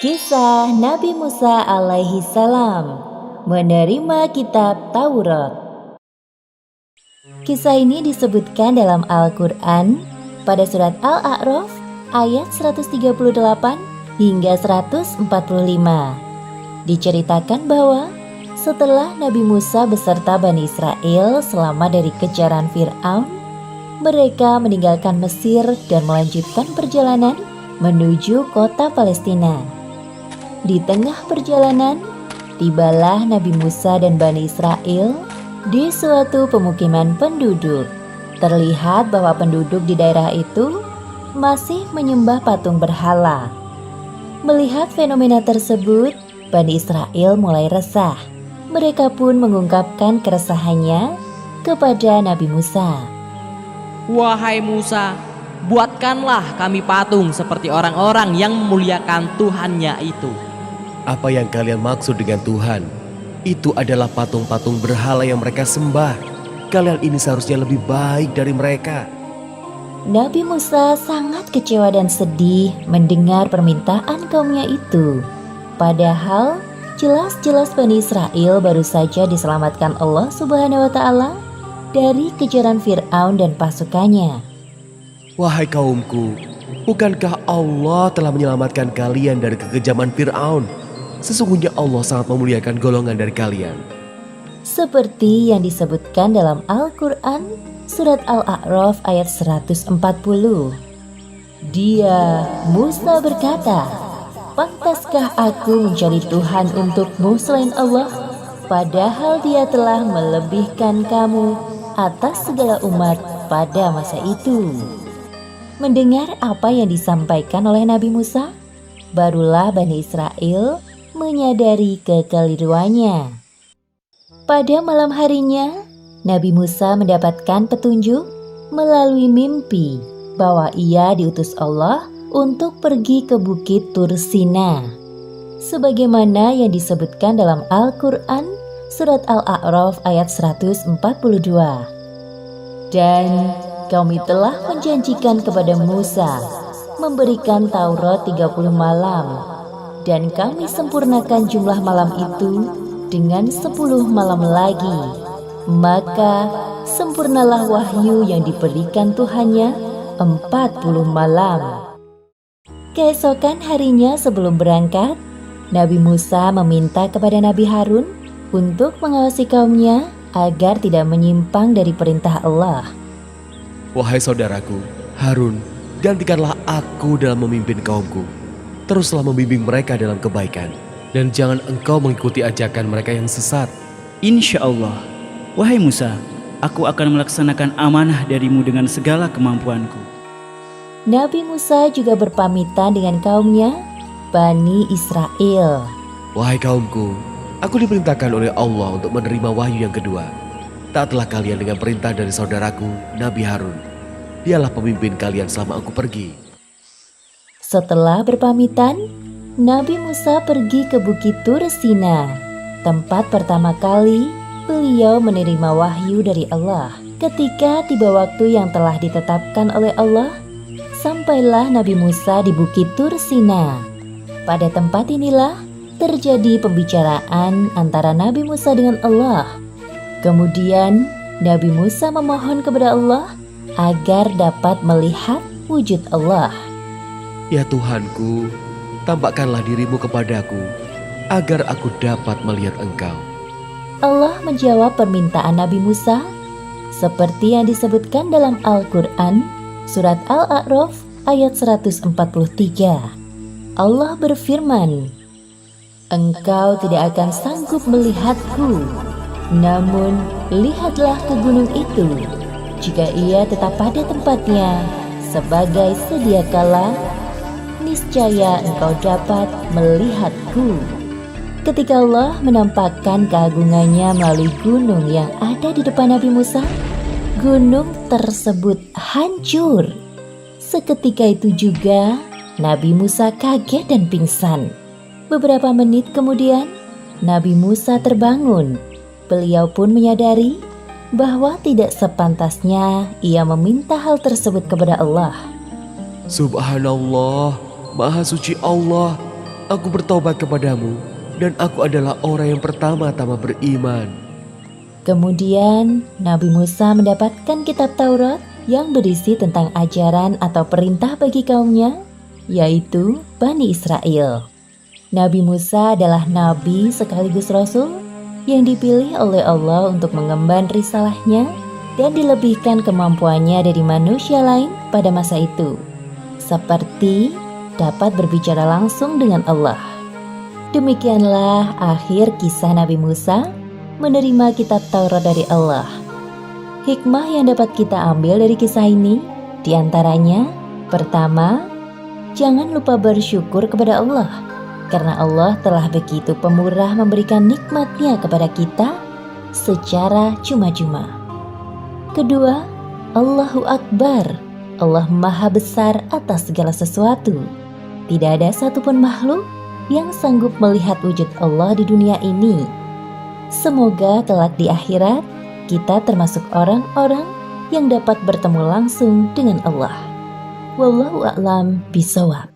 Kisah Nabi Musa alaihi salam menerima kitab Taurat. Kisah ini disebutkan dalam Al-Quran pada surat Al-A'raf ayat 138 hingga 145. Diceritakan bahwa setelah Nabi Musa beserta Bani Israel selamat dari kejaran Fir'aun, mereka meninggalkan Mesir dan melanjutkan perjalanan menuju kota Palestina. Di tengah perjalanan, tibalah Nabi Musa dan Bani Israel di suatu pemukiman penduduk. Terlihat bahwa penduduk di daerah itu masih menyembah patung berhala. Melihat fenomena tersebut, Bani Israel mulai resah. Mereka pun mengungkapkan keresahannya kepada Nabi Musa. Wahai Musa, buatkanlah kami patung seperti orang-orang yang memuliakan Tuhannya itu. Apa yang kalian maksud dengan Tuhan? Itu adalah patung-patung berhala yang mereka sembah. Kalian ini seharusnya lebih baik dari mereka. Nabi Musa sangat kecewa dan sedih mendengar permintaan kaumnya itu. Padahal jelas-jelas Bani Israel baru saja diselamatkan Allah Subhanahu wa Ta'ala dari kejaran Fir'aun dan pasukannya. Wahai kaumku, bukankah Allah telah menyelamatkan kalian dari kekejaman Fir'aun? Sesungguhnya Allah sangat memuliakan golongan dari kalian. Seperti yang disebutkan dalam Al-Quran, surat Al-A'raf ayat 140. Dia, Musa berkata, "Pantaskah aku mencari Tuhan untukmu selain Allah, padahal dia telah melebihkan kamu atas segala umat pada masa itu." Mendengar apa yang disampaikan oleh Nabi Musa, barulah Bani Israel menyadari kekeliruannya. Pada malam harinya, Nabi Musa mendapatkan petunjuk melalui mimpi bahwa ia diutus Allah untuk pergi ke bukit Tur Sina. Sebagaimana yang disebutkan dalam Al-Quran, surat Al-A'raf ayat 142. Dan kami telah menjanjikan kepada Musa memberikan Taurat 30 malam. Dan kami sempurnakan jumlah malam itu dengan 10 malam lagi. Maka sempurnalah wahyu yang diberikan Tuhannya 40 malam. Keesokan harinya sebelum berangkat, Nabi Musa meminta kepada Nabi Harun untuk mengawasi kaumnya agar tidak menyimpang dari perintah Allah. Wahai saudaraku, Harun, gantikanlah aku dalam memimpin kaumku. Teruslah membimbing mereka dalam kebaikan, dan jangan engkau mengikuti ajakan mereka yang sesat. Insya Allah, wahai Musa, aku akan melaksanakan amanah darimu dengan segala kemampuanku. Nabi Musa juga berpamitan dengan kaumnya, Bani Israel. Wahai kaumku, aku diperintahkan oleh Allah untuk menerima wahyu yang kedua. Taatlah kalian dengan perintah dari saudaraku, Nabi Harun. Dialah pemimpin kalian selama aku pergi. Setelah berpamitan, Nabi Musa pergi ke Bukit Tur Sina, tempat pertama kali beliau menerima wahyu dari Allah. Ketika tiba waktu yang telah ditetapkan oleh Allah, sampailah Nabi Musa di Bukit Tur Sina. Pada tempat inilah terjadi pembicaraan antara Nabi Musa dengan Allah. Kemudian Nabi Musa memohon kepada Allah agar dapat melihat wujud Allah. Ya Tuhanku, tampakkanlah dirimu kepadaku, agar aku dapat melihat Engkau. Allah menjawab permintaan Nabi Musa, seperti yang disebutkan dalam Al-Quran, surat Al-A'raf ayat 143. Allah berfirman, "Engkau tidak akan sanggup melihatku, namun lihatlah ke gunung itu. Jika ia tetap pada tempatnya, sebagai sedia kala, niscaya engkau dapat melihatku." Ketika Allah menampakkan keagungannya melalui gunung yang ada di depan Nabi Musa, gunung tersebut hancur. Seketika itu juga Nabi Musa kaget dan pingsan. Beberapa menit kemudian, Nabi Musa terbangun. Beliau pun menyadari bahwa tidak sepantasnya ia meminta hal tersebut kepada Allah. Subhanallah, Maha Suci Allah, aku bertobat kepadamu dan aku adalah orang yang pertama-tama beriman. Kemudian Nabi Musa mendapatkan kitab Taurat yang berisi tentang ajaran atau perintah bagi kaumnya, yaitu Bani Israel. Nabi Musa adalah nabi sekaligus rasul yang dipilih oleh Allah untuk mengemban risalahnya dan dilebihkan kemampuannya dari manusia lain pada masa itu, seperti dapat berbicara langsung dengan Allah. Demikianlah akhir kisah Nabi Musa menerima kitab Taurat dari Allah. Hikmah yang dapat kita ambil dari kisah ini diantaranya, pertama, jangan lupa bersyukur kepada Allah, karena Allah telah begitu pemurah memberikan nikmat-Nya kepada kita secara cuma-cuma. Kedua, Allahu Akbar, Allah Maha Besar atas segala sesuatu. Tidak ada satupun makhluk yang sanggup melihat wujud Allah di dunia ini. Semoga kelak di akhirat kita termasuk orang-orang yang dapat bertemu langsung dengan Allah. Wallahu a'lam bishawab.